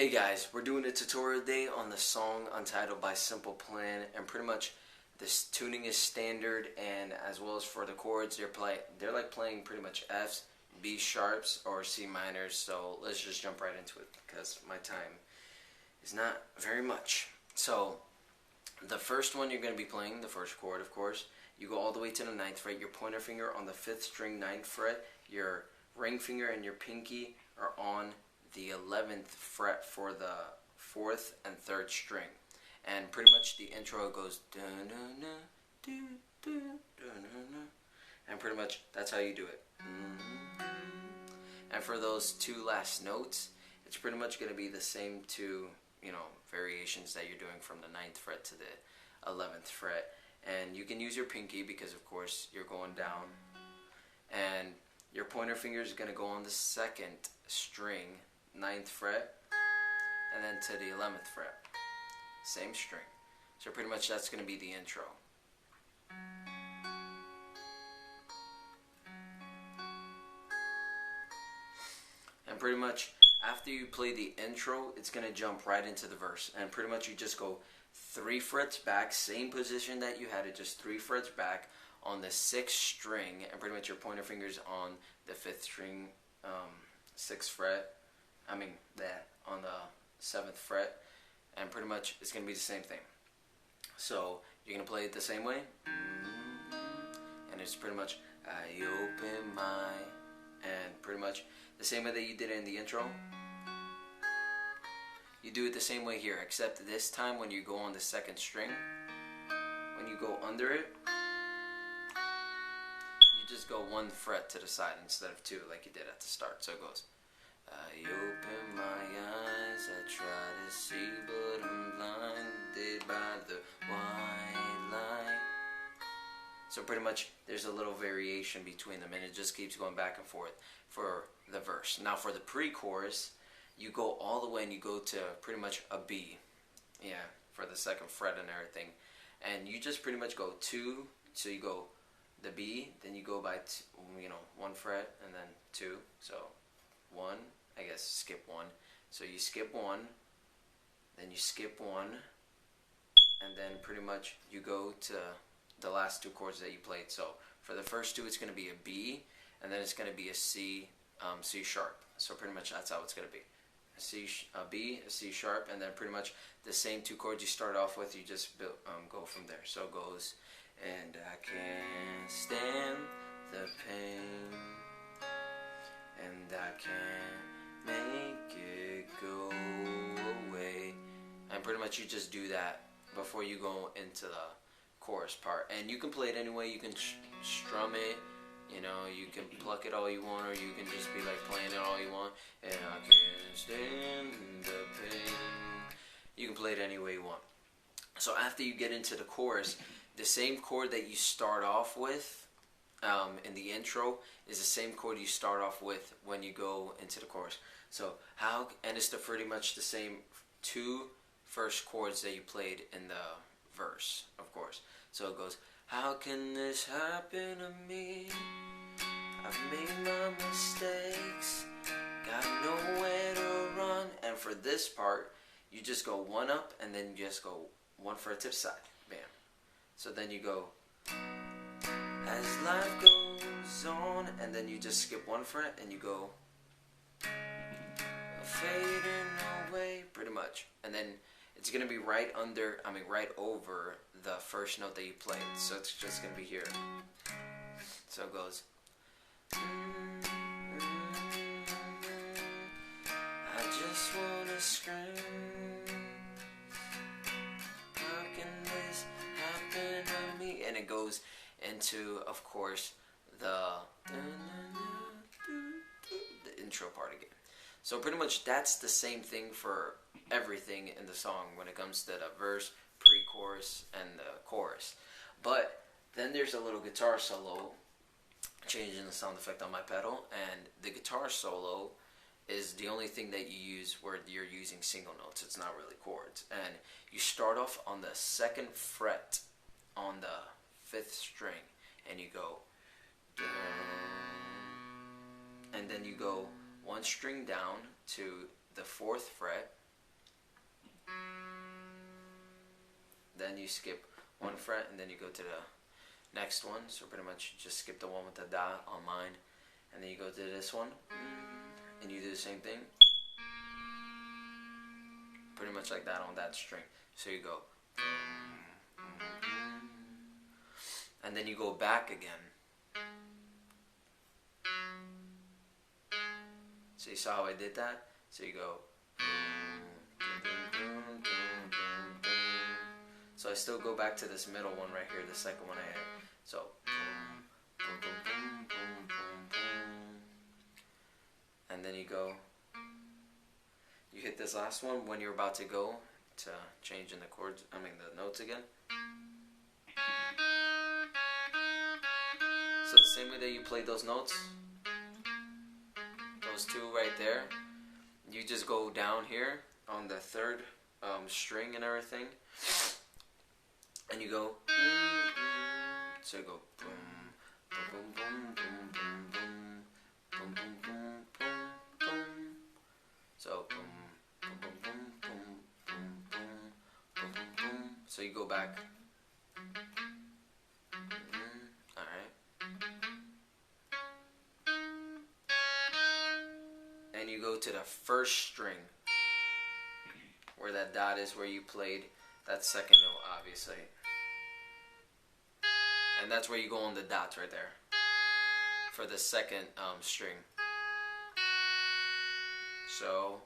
Hey guys, we're doing a tutorial today on the song Untitled by Simple Plan, and pretty much this tuning is standard, and as well as for the chords, they're like playing pretty much Fs, B sharps, or C minors. So let's just jump right into it because my time is not very much. So the first one you're going to be playing, the first chord, of course, you go all the way to the 9th fret, your pointer finger on the 5th string, 9th fret, your ring finger and your pinky are on the 11th fret for the 4th and 3rd string. And pretty much the intro goes and pretty much that's how you do it. And for those two last notes, it's pretty much going to be the same two, variations that you're doing from the 9th fret to the 11th fret. And you can use your pinky because of course you're going down, and your pointer finger is going to go on the 2nd string, 9th fret, and then to the 11th fret, same string. So pretty much that's going to be the intro. And pretty much after you play the intro, it's going to jump right into the verse, and pretty much you just go 3 frets back, same position that you had it, just 3 frets back on the 6th string, and pretty much your pointer finger's on the 5th string, 6th fret, on the 7th fret, and pretty much it's going to be the same thing. So you're going to play it the same way, and it's pretty much I open my, and pretty much the same way that you did it in the intro. You do it the same way here, except this time when you go on the 2nd string, when you go under it, you just go 1 fret to the side instead of 2 like you did at the start. So it goes, I open my eyes, I try to see, but I'm blinded by the white light. So pretty much there's a little variation between them, and it just keeps going back and forth for the verse. Now for the pre-chorus, you go all the way and you go to pretty much a B, for the 2nd fret and everything. And you just pretty much go 2, so you go the B, then you go by 1 fret and then 2, so 1, I guess skip 1. So you skip 1, then you skip 1, and then pretty much you go to the last 2 chords that you played. So for the first 2 it's going to be a B, and then it's going to be a C, C sharp. So pretty much that's how it's going to be. A B, a C sharp, and then pretty much the same 2 chords you start off with, you just go from there. So it goes, and I can't stand the pain, and I can't make it go away. And pretty much you just do that before you go into the chorus part. And you can play it anyway. You can strum it, you can pluck it all you want, or you can just be like playing it all you want. And I can't stand the pain. You can play it any way you want. So after you get into the chorus, the same chord that you start off with in the intro is the same chord you start off with when you go into the chorus. So and it's pretty much the same 2 first chords that you played in the verse, of course. So it goes, how can this happen to me? I've made my mistakes, got nowhere to run. And for this part, you just go 1 up, and then you just go 1 fret to the side. Bam. So then you go, as life goes on, and then you just skip 1 fret, and you go, fading away, pretty much. And then it's going to be right over the first note that you played. So it's just going to be here. So it goes, I just want to scream, how can this happen to me? And it goes into, of course, the intro part again. So pretty much that's the same thing for everything in the song when it comes to the verse, pre-chorus, and the chorus. But then there's a little guitar solo, changing the sound effect on my pedal, and the guitar solo is the only thing that you use where you're using single notes. It's not really chords. And you start off on the 2nd fret on the 5th string, and you go, and then you go 1 string down to the 4th fret, Then you skip one fret and then you go to the next one. So pretty much just skip the one with the dot on mine, and then you go to this one and you do the same thing. Pretty much like that on that string. So you go, and then you go back again. So you saw how I did that? So you go, so I still go back to this middle one right here, the second one I hit. So, and then you go, you hit this last one when you're about to go to change in the chords, the notes again. So the same way that you played those notes, those two right there, you just go down here on the third string and everything, and you go, so you go boom, boom, boom, boom, boom, boom, boom, boom, boom, boom, boom. So boom, boom, boom, boom, boom, boom, boom, boom, boom, boom. So you go back. All right. And you go to the first string, where that dot is, where you played that second note, obviously. And that's where you go on the dots right there for the second string. So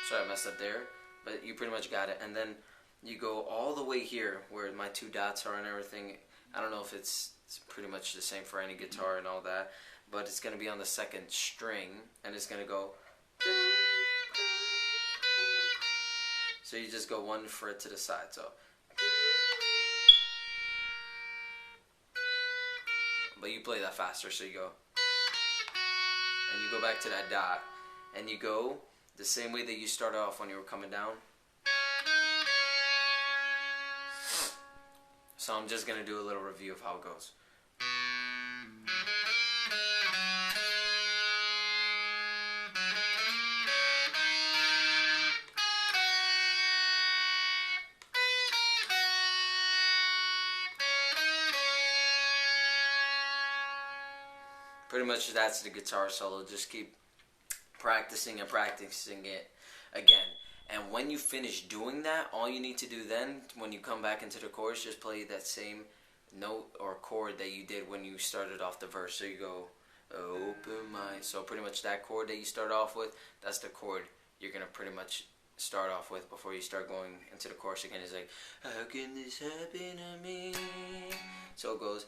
sorry I messed up there, but you pretty much got it. And then you go all the way here where my two dots are and everything. I don't know if it's pretty much the same for any guitar and all that, but it's going to be on the second string, and it's going to go. So you just go one fret to the side. So, but you play that faster, so you go, and you go back to that dot, and you go the same way that you started off when you were coming down. So I'm just going to do a little review of how it goes. Pretty much that's the guitar solo. Just keep practicing and practicing it again. And when you finish doing that, all you need to do then, when you come back into the chorus, just play that same note or chord that you did when you started off the verse. So you go, open my... So pretty much that chord that you start off with, that's the chord you're going to pretty much start off with before you start going into the chorus again. It's like, how can this happen to me? So it goes,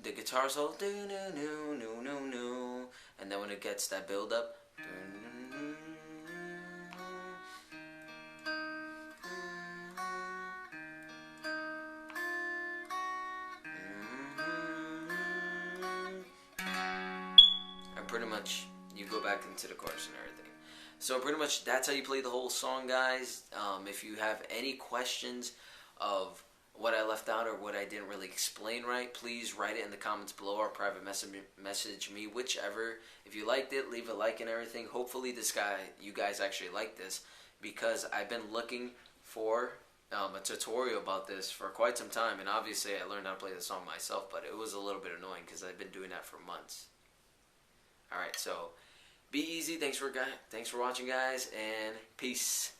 the guitar solo, and then when it gets that build up, pretty much you go back into the chorus and everything. So pretty much that's how you play the whole song, guys. If you have any questions of what I left out or what I didn't really explain right, please write it in the comments below or private message me, whichever. If you liked it, leave a like and everything. Hopefully you guys actually like this, because I've been looking for a tutorial about this for quite some time, and obviously I learned how to play the song myself, but it was a little bit annoying because I've been doing that for months. Alright, so be easy. Thanks for watching, guys, and peace.